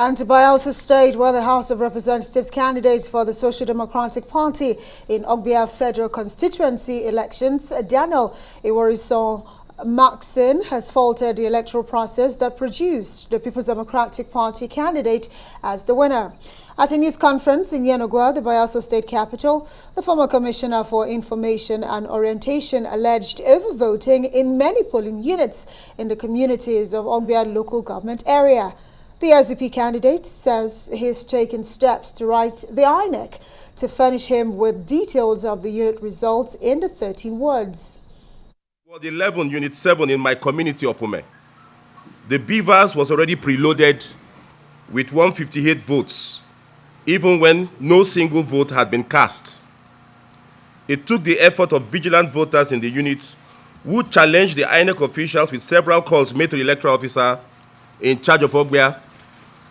And to Bayelsa State, where the House of Representatives candidates for the Social Democratic Party in Ogbia Federal Constituency elections, Daniel Iworiso Maxine, has faulted the electoral process that produced the People's Democratic Party candidate as the winner. At a news conference in Yenagoa, the Bayelsa State capital, the former Commissioner for Information and Orientation alleged overvoting in many polling units in the communities of Ogbia local government area. The SDP candidate says he's taken steps to write the INEC to furnish him with details of the unit results in the 13 words. Ward 11, Unit 7 in my community, Opome. The Beavers was already preloaded with 158 votes, even when no single vote had been cast. It took the effort of vigilant voters in the unit who challenged the INEC officials with several calls made to the electoral officer in charge of Ogbia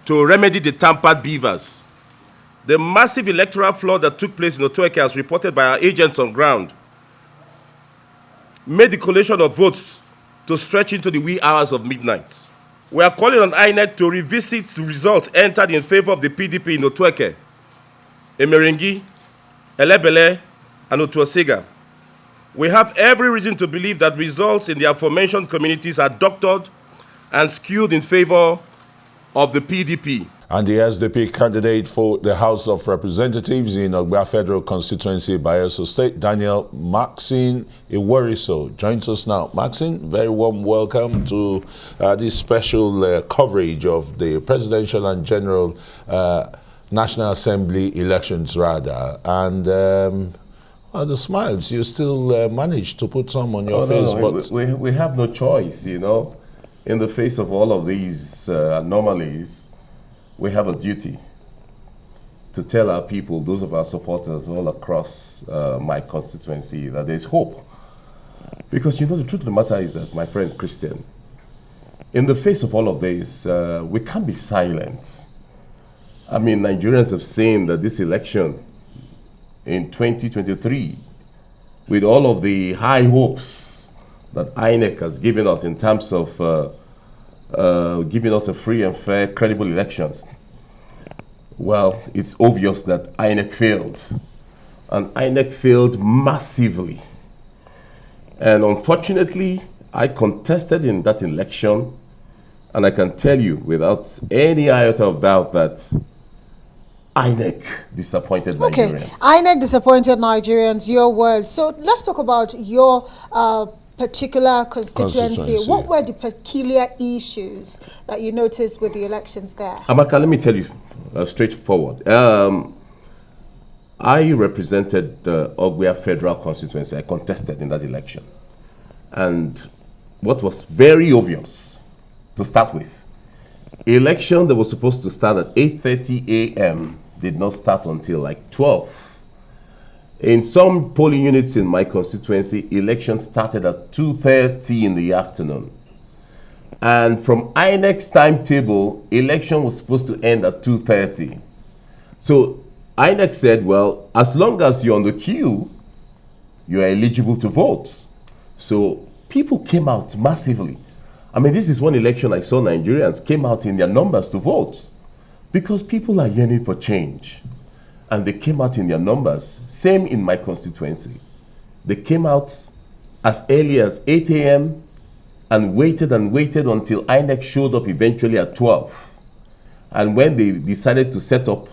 to remedy the tampered Beavers. The massive electoral fraud that took place in Otueke, as reported by our agents on ground, made the collation of votes to stretch into the wee hours of midnight. We are calling on INEC to revisit results entered in favor of the PDP in Otueke, Emerengi, Elebele, and Otuosega. We have every reason to believe that results in the aforementioned communities are doctored and skewed in favor of the PDP. And the SDP candidate for the House of Representatives in Ogbia Federal Constituency, Bayelsa State, Daniel Maxine Iworiso, joins us now. Maxine, very warm welcome to this special coverage of the presidential and general National Assembly elections, rather. And the smiles, you still managed to put some on your face. No, but we have no choice, you know. In the face of all of these anomalies, we have a duty to tell our people, those of our supporters all across my constituency, that there's hope. Because, you know, the truth of the matter is that, my friend Christian, in the face of all of this, we can't be silent. I mean, Nigerians have seen that this election in 2023, with all of the high hopes that INEC has given us in terms of giving us a free and fair, credible elections. Well, it's obvious that INEC failed. And INEC failed massively. And unfortunately, I contested in that election, and I can tell you without any iota of doubt that INEC disappointed Nigerians. INEC disappointed Nigerians, your words. So let's talk about your particular constituency. What were the peculiar issues that you noticed with the elections there? Amaka, let me tell you straightforward. I represented the Ogbia Federal Constituency. I contested in that election. And what was very obvious to start with, election that was supposed to start at 8:30 a.m. did not start until like 12. In some polling units in my constituency, election started at 2:30 in the afternoon. And from INEC's timetable, election was supposed to end at 2:30. So INEC said, well, as long as you're on the queue, you're eligible to vote. So people came out massively. I mean, this is one election I saw Nigerians came out in their numbers to vote because people are yearning for change. And they came out in their numbers. Same in my constituency. They came out as early as 8 a.m. and waited until INEC showed up eventually at 12. And when they decided to set up,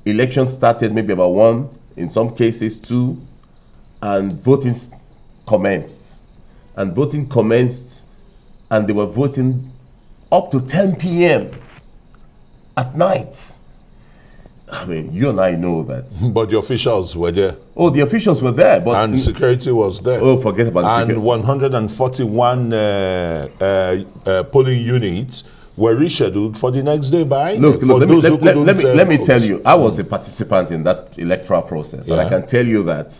elections started maybe about 1, in some cases 2, and voting commenced. And voting commenced, and they were voting up to 10 p.m. at night. I mean, you and I know that. But the officials were there. Oh, the officials were there. But and security was there. Oh, forget about the security. And 141 polling units were rescheduled for the next day by Look, let me tell you, I was a participant in that electoral process. And I can tell you that,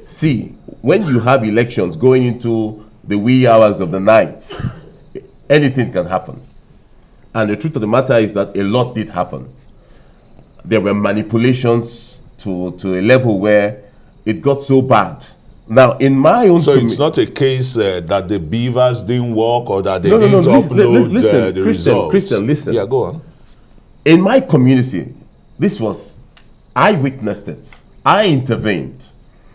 see, when you have elections going into the wee hours of the night, anything can happen. And the truth of the matter is that a lot did happen. There were manipulations to a level where it got so bad. Now, in my own... So it's not a case that the Beavers didn't work or that they didn't upload the results? Christian, listen. Yeah, go on. In my community, I witnessed it. I intervened.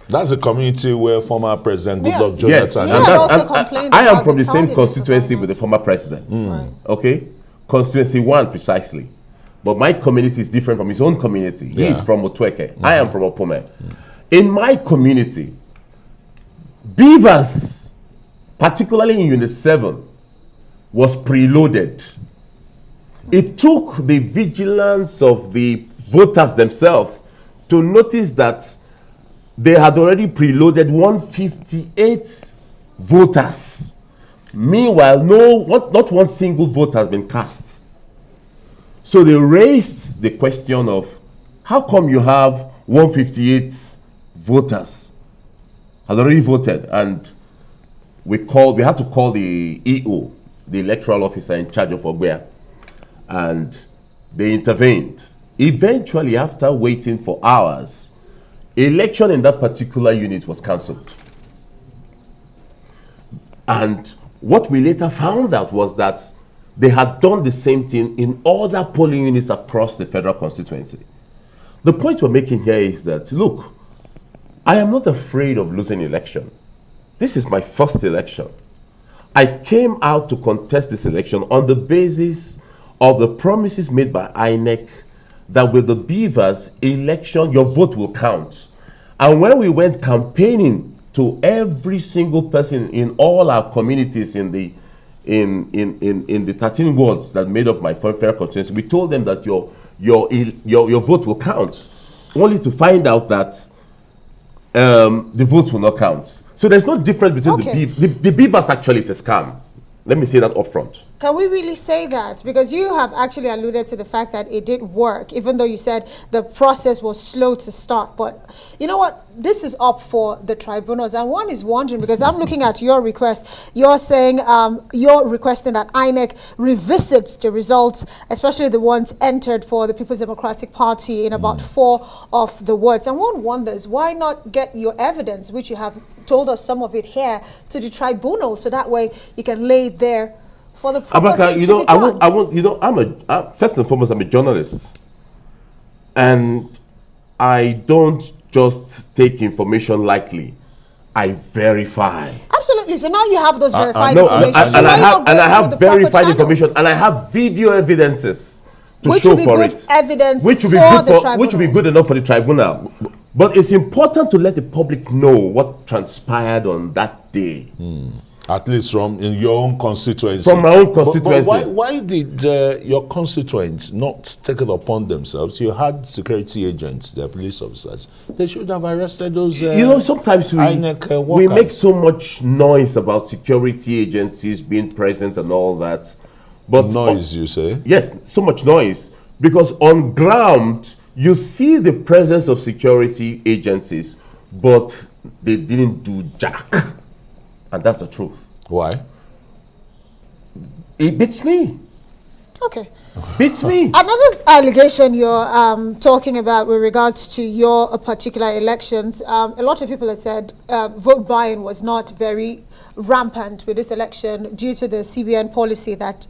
That's a community where former President Goodluck Yes, Jonathan. I am from the same constituency with the former president. Right. Okay, constituency 1 precisely. But my community is different from his own community. He is from Otweke. I am from Opome. In my community, beavers, particularly in Unit 7, was preloaded. It took the vigilance of the voters themselves to notice that they had already preloaded 158 voters. Meanwhile, not one single vote has been cast. So they raised the question of how come you have 158 voters has already voted, and we had to call the EO, the electoral officer in charge of Ogbea, and they intervened. Eventually, after waiting for hours, election in that particular unit was cancelled. And what we later found out was that they had done the same thing in other polling units across the federal constituency. The point we're making here is that, look, I am not afraid of losing election. This is my first election. I came out to contest this election on the basis of the promises made by INEC that with the beavers election, your vote will count. And when we went campaigning to every single person in all our communities in the 13 wards that made up my federal constituency, we told them that your vote will count, only to find out that the votes will not count. So there's no difference between the beavers. Actually, is a scam. Let me say that up front. Can we really say that? Because you have actually alluded to the fact that it did work, even though you said the process was slow to start. But you know what? This is up for the tribunals. And one is wondering, because I'm looking at your request, you're saying you're requesting that INEC revisits the results, especially the ones entered for the People's Democratic Party in about 4 of the wards. And one wonders, why not get your evidence, which you have told us some of it here, to the tribunal, so that way you can lay it there for the proper thing to be done. First and foremost, I'm a journalist, and I don't just take information lightly. I verify. Absolutely. So now you have those verified information. And I have verified information, and I have video evidences to show for it. Evidence which will be good enough for the tribunal. But it's important to let the public know what transpired on that day. At least from in your own constituency. From my own constituency. But why did your constituents not take it upon themselves? You had security agents, the police officers. They should have arrested those sometimes INEC we make so much noise about security agencies being present and all that. But noise, you say? Yes, so much noise. Because on ground, you see the presence of security agencies, but they didn't do jack. And that's the truth. Why? It beats me. Okay. Beats me. Another allegation you're talking about with regards to your particular elections, a lot of people have said vote buying was not very rampant with this election due to the CBN policy that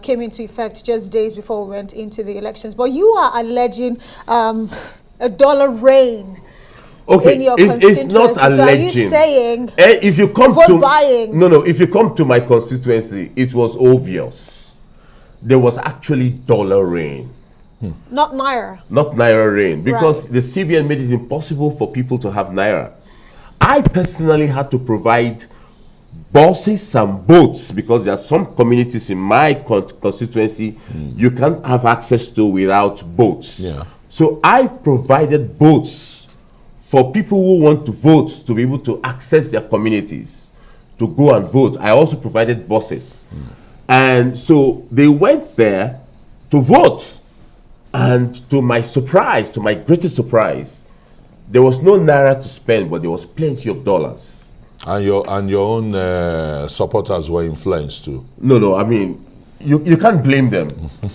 came into effect just days before we went into the elections. But you are alleging a dollar rain. Okay, in your it's not alleging. So are you saying if you come vote buying? No. If you come to my constituency, it was obvious. There was actually dollar rain. Not naira. Not naira rain, because the CBN made it impossible for people to have naira. I personally had to provide buses and boats, because there are some communities in my constituency you can't have access to without boats. Yeah. So I provided boats for people who want to vote to be able to access their communities to go and vote. I also provided buses. And so they went there to vote. And to my surprise, to my greatest surprise, there was no naira to spend, but there was plenty of dollars. And your own supporters were influenced too? No, I mean, you can't blame them.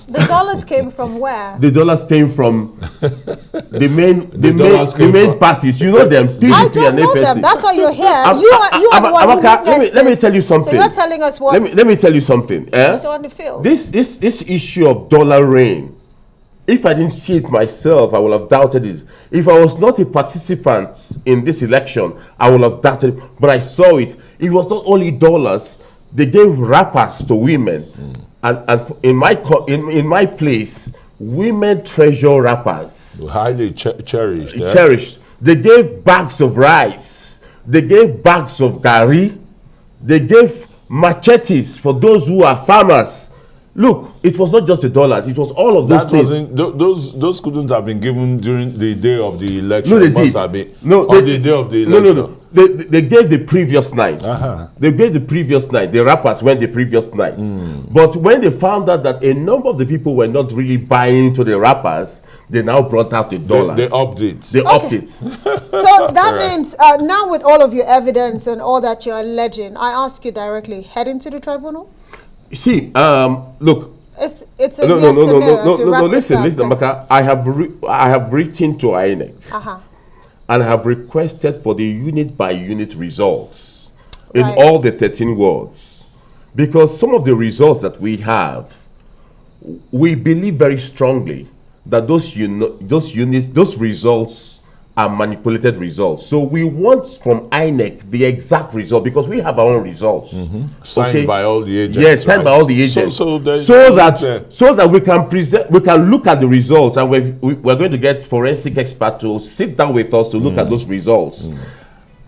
The dollars came from where? The dollars came from the main parties. You know them, PDP I don't and know APC. them. That's why you're here. You are the one who witnessed let me tell you something. So you're telling us what? Let me tell you something. So on the field. This issue of dollar rain if I didn't see it myself, I would have doubted it. If I was not a participant in this election, I would have doubted it. But I saw it. It was not only dollars. They gave wrappers to women. And in my place, women treasure wrappers. Highly cherished. Yeah? Cherished. They gave bags of rice. They gave bags of gari. They gave machetes for those who are farmers. Look, it was not just the dollars; it was all of those things. Those couldn't have been given during the day of the election. No, they must did. Have been No, on the day of the election. No. They gave the previous night. They gave the previous night. The rappers went the previous night. But when they found out that a number of the people were not really buying into the rappers, they now brought out the dollars. They upped it. They upped it. So that means now with all of your evidence and all that you're alleging, I ask you directly, heading to the tribunal? See, look. It's a yes or no. Listen, Amaka. I have written to INEC and have requested for the unit by unit results in all the 13 wards, because some of the results that we have, we believe very strongly that those results are manipulated results. So we want from INEC the exact result, because we have our own results. Signed by all the agents. Yes, signed by all the agents. So that we can present, we can look at the results, and we're going to get forensic experts to sit down with us to look at those results.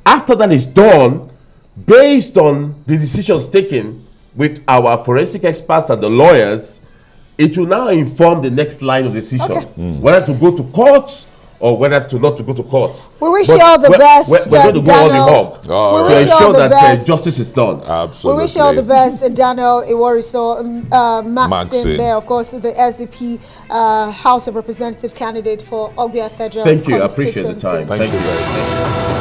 After that is done, based on the decisions taken with our forensic experts and the lawyers, it will now inform the next line of decision, whether to go to court or whether to not to go to court. We wish you all the best, we're going to go all the hog we wish you all the best. Justice is done. Absolutely. We wish you all the best, Daniel Iworiso, Maxine there, of course, the SDP House of Representatives candidate for Ogbia Federal Thank you. I appreciate the time. Thank you very much.